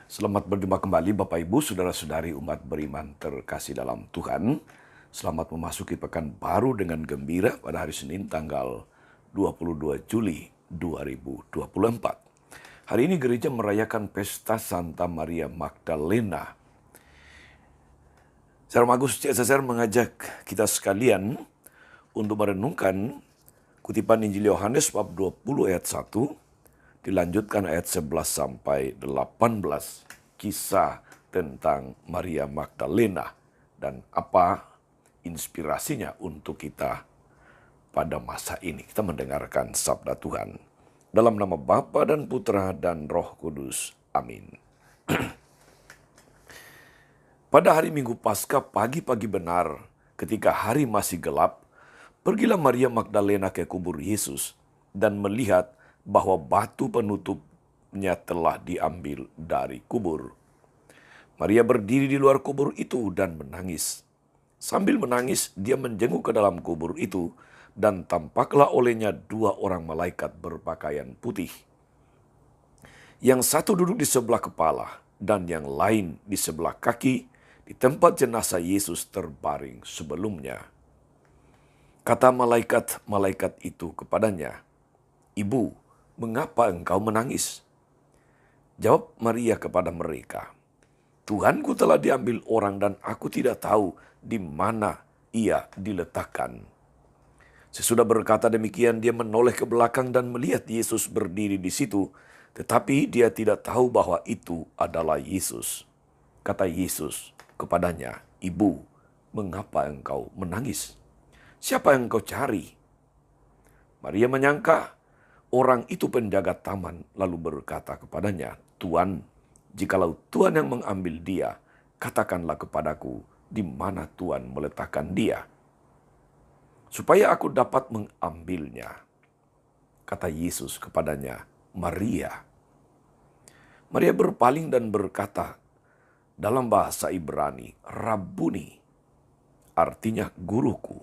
Selamat berjumpa kembali Bapak Ibu, Saudara-saudari umat beriman terkasih dalam Tuhan. Selamat memasuki pekan baru dengan gembira pada hari Senin tanggal 22 Juli 2024. Hari ini gereja merayakan pesta Santa Maria Magdalena. Saya Agus CSSR mengajak kita sekalian untuk merenungkan kutipan Injil Yohanes bab 20 ayat 1, dilanjutkan ayat 11 sampai 18, kisah tentang Maria Magdalena dan apa inspirasinya untuk kita pada masa ini. Kita mendengarkan sabda Tuhan. Dalam nama Bapa dan Putra dan Roh Kudus. Amin. Pada hari Minggu Paskah pagi-pagi benar, ketika hari masih gelap, pergilah Maria Magdalena ke kubur Yesus dan melihat bahwa batu penutupnya telah diambil dari kubur. Maria berdiri di luar kubur itu dan menangis. Sambil menangis, dia menjenguk ke dalam kubur itu, dan tampaklah olehnya dua orang malaikat berpakaian putih. Yang satu duduk di sebelah kepala, dan yang lain di sebelah kaki, di tempat jenazah Yesus terbaring sebelumnya. Kata malaikat-malaikat itu kepadanya, "Ibu, mengapa engkau menangis?" Jawab Maria kepada mereka, "Tuhanku telah diambil orang dan aku tidak tahu di mana ia diletakkan." Sesudah berkata demikian, dia menoleh ke belakang dan melihat Yesus berdiri di situ, tetapi dia tidak tahu bahwa itu adalah Yesus. Kata Yesus kepadanya, "Ibu, mengapa engkau menangis? Siapa yang engkau cari?" Maria menyangka orang itu penjaga taman, lalu berkata kepadanya, "Tuan, jikalau Tuhan yang mengambil dia, katakanlah kepadaku di mana Tuhan meletakkan dia, supaya aku dapat mengambilnya." Kata Yesus kepadanya, "Maria." Maria berpaling dan berkata dalam bahasa Ibrani, "Rabuni," artinya guruku.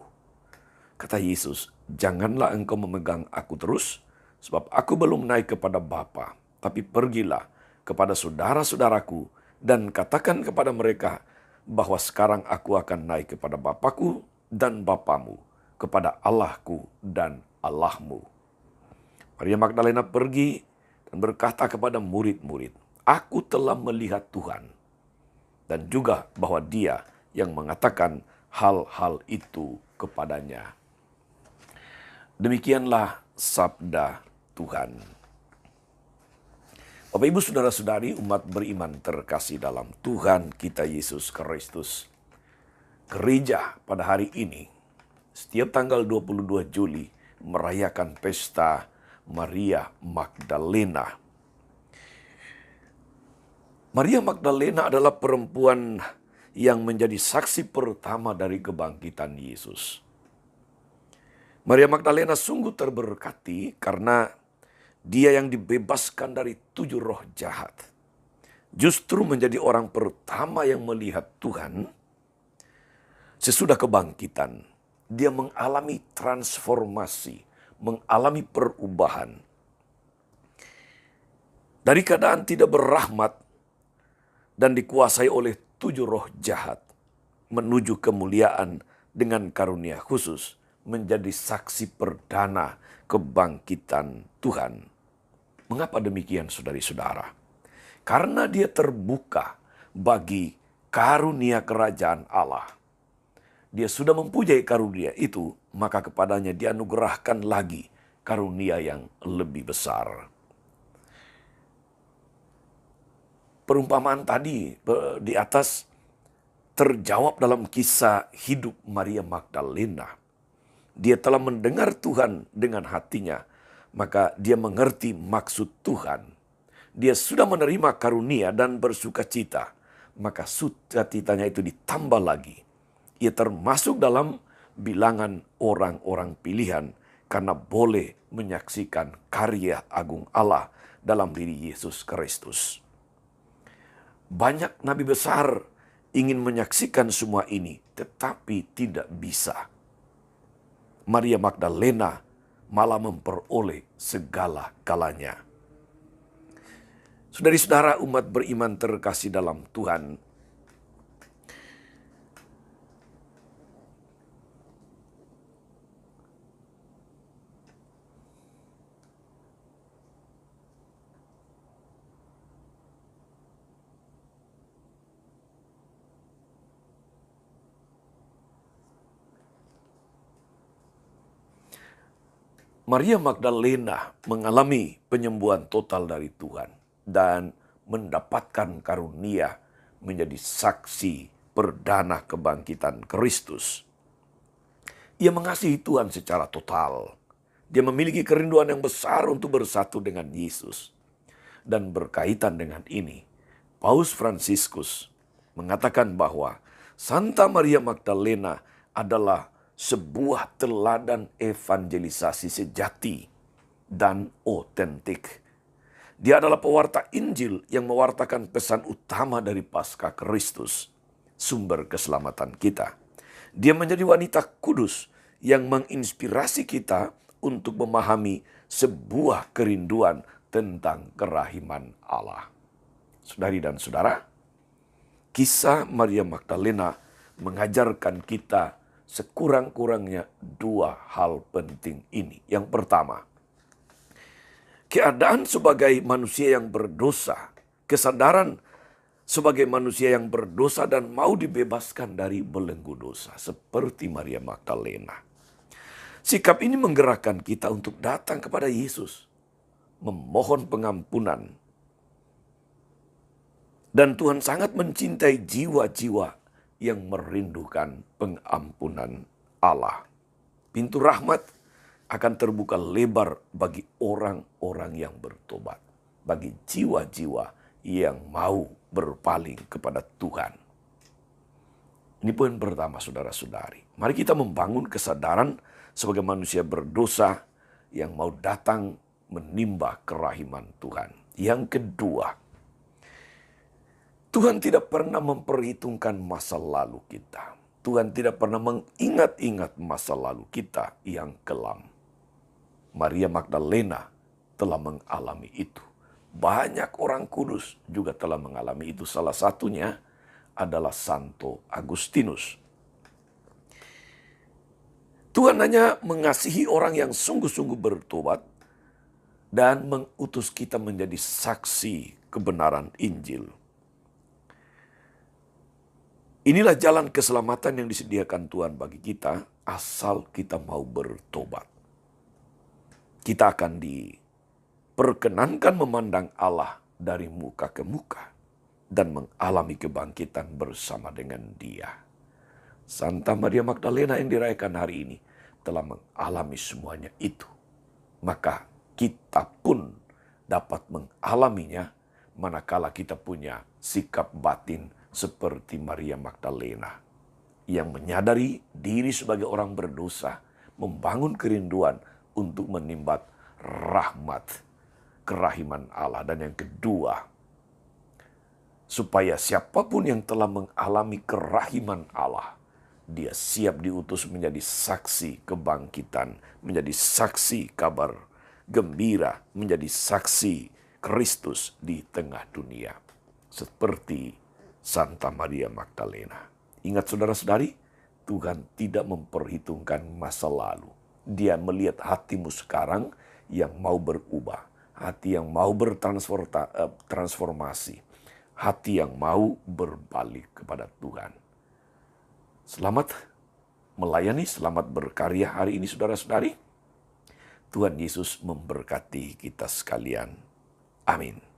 Kata Yesus, "Janganlah engkau memegang aku terus, sebab aku belum naik kepada Bapa, tapi pergilah kepada saudara-saudaraku dan katakan kepada mereka bahwa sekarang aku akan naik kepada Bapakku dan Bapamu, kepada Allahku dan Allahmu." Maria Magdalena pergi dan berkata kepada murid-murid, "Aku telah melihat Tuhan," dan juga bahwa Dia yang mengatakan hal-hal itu kepadanya. Demikianlah sabda Tuhan. Bapak Ibu Saudara-saudari umat beriman terkasih dalam Tuhan kita Yesus Kristus. Gereja pada hari ini, setiap tanggal 22 Juli, merayakan pesta Maria Magdalena. Maria Magdalena adalah perempuan yang menjadi saksi pertama dari kebangkitan Yesus. Maria Magdalena sungguh terberkati karena dia yang dibebaskan dari 7 roh jahat. Justru menjadi orang pertama yang melihat Tuhan sesudah kebangkitan. Dia mengalami transformasi, mengalami perubahan. Dari keadaan tidak berrahmat dan dikuasai oleh 7 roh jahat, menuju kemuliaan dengan karunia khusus, menjadi saksi perdana kebangkitan Tuhan. Mengapa demikian, saudari-saudara? Karena dia terbuka bagi karunia kerajaan Allah. Dia sudah mempunyai karunia itu, maka kepadanya dianugerahkan lagi karunia yang lebih besar. Perumpamaan tadi di atas terjawab dalam kisah hidup Maria Magdalena. Dia telah mendengar Tuhan dengan hatinya, maka dia mengerti maksud Tuhan. Dia sudah menerima karunia dan bersuka cita, maka sukacitanya itu ditambah lagi. Ia termasuk dalam bilangan orang-orang pilihan karena boleh menyaksikan karya agung Allah dalam diri Yesus Kristus. Banyak nabi besar ingin menyaksikan semua ini, tetapi tidak bisa. Maria Magdalena malah memperoleh segala galanya. Saudari-saudara umat beriman terkasih dalam Tuhan, Maria Magdalena mengalami penyembuhan total dari Tuhan dan mendapatkan karunia menjadi saksi perdana kebangkitan Kristus. Ia mengasihi Tuhan secara total. Dia memiliki kerinduan yang besar untuk bersatu dengan Yesus. Dan berkaitan dengan ini, Paus Fransiskus mengatakan bahwa Santa Maria Magdalena adalah sebuah teladan evangelisasi sejati dan otentik. Dia adalah pewarta Injil yang mewartakan pesan utama dari Paskah Kristus, sumber keselamatan kita. Dia menjadi wanita kudus yang menginspirasi kita untuk memahami sebuah kerinduan tentang kerahiman Allah. Saudari dan saudara, kisah Maria Magdalena mengajarkan kita sekurang-kurangnya dua hal penting ini. Yang pertama, keadaan sebagai manusia yang berdosa, kesadaran sebagai manusia yang berdosa dan mau dibebaskan dari belenggu dosa, seperti Maria Magdalena. Sikap ini menggerakkan kita untuk datang kepada Yesus, memohon pengampunan. Dan Tuhan sangat mencintai jiwa-jiwa yang merindukan pengampunan Allah. Pintu rahmat akan terbuka lebar bagi orang-orang yang bertobat, bagi jiwa-jiwa yang mau berpaling kepada Tuhan. Ini poin pertama, saudara-saudari. Mari kita membangun kesadaran sebagai manusia berdosa yang mau datang menimba kerahiman Tuhan. Yang kedua, Tuhan tidak pernah memperhitungkan masa lalu kita. Tuhan tidak pernah mengingat-ingat masa lalu kita yang kelam. Maria Magdalena telah mengalami itu. Banyak orang kudus juga telah mengalami itu. Salah satunya adalah Santo Agustinus. Tuhan hanya mengasihi orang yang sungguh-sungguh bertobat dan mengutus kita menjadi saksi kebenaran Injil. Inilah jalan keselamatan yang disediakan Tuhan bagi kita asal kita mau bertobat. Kita akan diperkenankan memandang Allah dari muka ke muka dan mengalami kebangkitan bersama dengan Dia. Santa Maria Magdalena yang dirayakan hari ini telah mengalami semuanya itu. Maka kita pun dapat mengalaminya manakala kita punya sikap batin seperti Maria Magdalena yang menyadari diri sebagai orang berdosa, membangun kerinduan untuk menimba rahmat, kerahiman Allah. Dan yang kedua, supaya siapapun yang telah mengalami kerahiman Allah, dia siap diutus menjadi saksi kebangkitan, menjadi saksi kabar gembira, menjadi saksi Kristus di tengah dunia. Seperti Santa Maria Magdalena. Ingat saudara-saudari, Tuhan tidak memperhitungkan masa lalu. Dia melihat hatimu sekarang yang mau berubah. Hati yang mau bertransformasi. Hati yang mau berbalik kepada Tuhan. Selamat melayani, selamat berkarya hari ini saudara-saudari. Tuhan Yesus memberkati kita sekalian. Amin.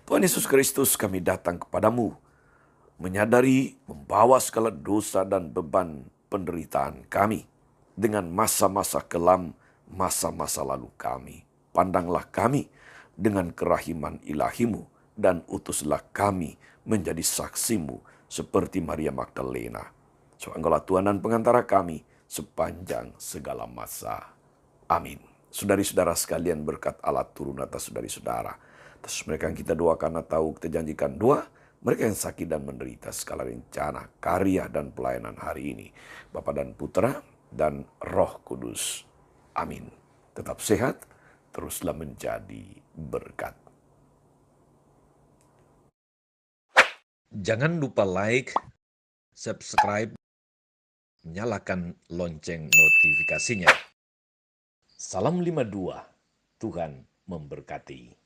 Tuhan Yesus Kristus, kami datang kepadamu, menyadari, membawa segala dosa dan beban penderitaan kami, dengan masa-masa kelam, masa-masa lalu kami. Pandanglah kami dengan kerahiman ilahimu, dan utuslah kami menjadi saksimu, seperti Maria Magdalena. Engkaulah Tuhan dan pengantara kami, sepanjang segala masa. Amin. Saudari-saudara sekalian, berkat Allah turun atas saudari-saudara. Atas mereka yang kita doakan atau kita janjikan doa, mereka yang sakit dan menderita segala rencana, karya dan pelayanan hari ini. Bapa dan Putra dan Roh Kudus. Amin. Tetap sehat, teruslah menjadi berkat. Jangan lupa like, subscribe, nyalakan lonceng notifikasinya. Salam 52, Tuhan memberkati.